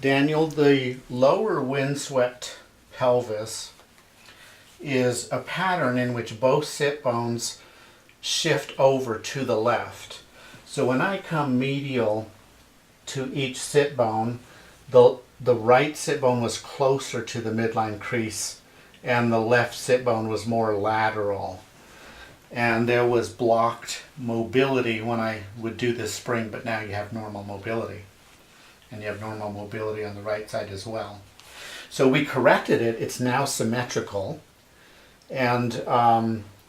Daniel, the lower windswept pelvis is a pattern in which both sit bones shift over to the left. So when I come medial to each sit bone, the right sit bone was closer to the midline crease and the left sit bone was more lateral. And there was blocked mobility when I would do this spring, but now you have normal mobility. And you have normal mobility on the right side as well. So we corrected it. It's now symmetrical. And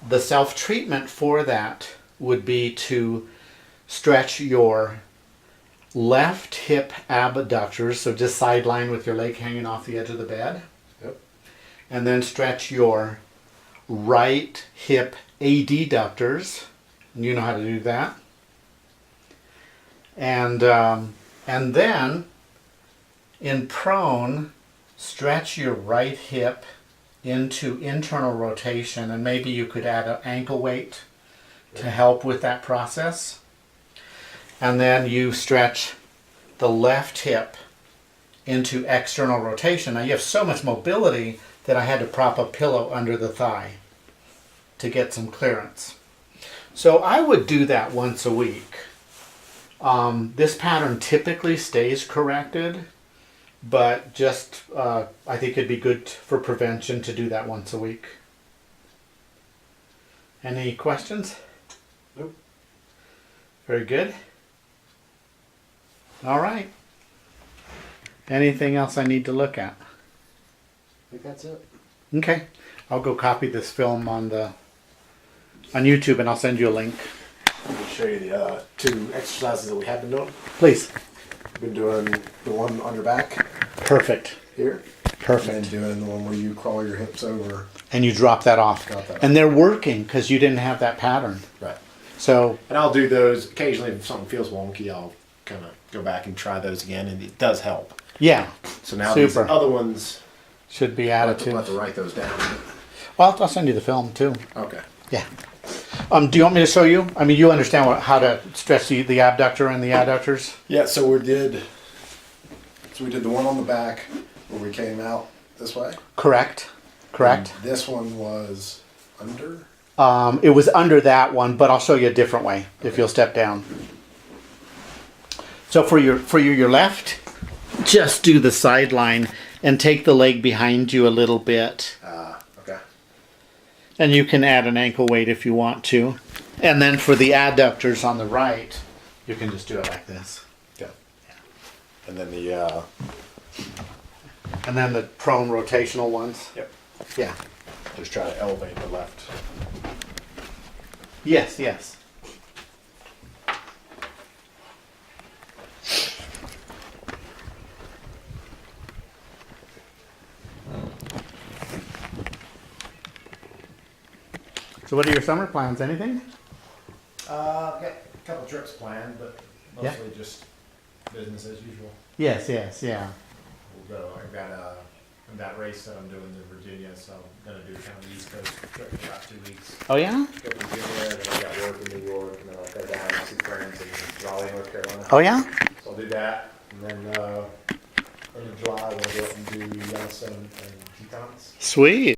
the self-treatment for that would be to stretch your left hip abductors, so just sideline with your leg hanging off the edge of the bed. Yep. And then stretch your right hip adductors. And you know how to do that. And then in prone, stretch your right hip into internal rotation, and maybe you could add an ankle weight to help with that process. And then you stretch the left hip into external rotation. Now you have so much mobility that I had to prop a pillow under the thigh to get some clearance. So I would do that once a week. This pattern typically stays corrected, but just I think it'd be good for prevention to do that once a week. Any questions? Nope. Very good. All right. Anything else I need to look at? I think that's it. Okay. I'll go copy this film on YouTube and I'll send you a link. I'm going to show you the 2 exercises that we have been doing. Please. Been doing the one on your back Perfect. here. Perfect. And then doing the one where you crawl your hips over. And you drop that off. Drop that and they're working because you didn't have that pattern. Right. So. And I'll do those occasionally if something feels wonky. I'll kind of go back and try those again, and it does help. Yeah. So now these Super. other ones Should be I'll added have to. to write those down. Well, I'll send you the film too. Okay. Yeah. Do you want me to show you? I mean, you understand how to stretch the abductor and the adductors? Yeah. So we did the one on the back where we came out this way. Correct. Correct. And this one was under. It was under that one, but I'll show you a different way if you'll step down. So for your left, just do the sideline and take the leg behind you a little bit. Okay. And you can add an ankle weight if you want to. And then for the adductors on the right, you can just do it like this. Yeah. And then the. And then the prone rotational ones. Yep. Yeah. Just try to elevate the left. Yes, yes. So what are your summer plans? Anything? I've got a couple trips planned, but mostly just business as usual. Yes, yes, yeah. We'll go. I've got that race that I'm doing in Virginia, so I'm gonna do kind of the East Coast trip for about 2 weeks. Oh yeah? Go to Virginia, then I've got work in New York, and then I'll go down and see friends in Raleigh, North Carolina. Oh yeah? So I'll do that, and then end of July we'll go up and do Yellowstone and Tetons. Sweet.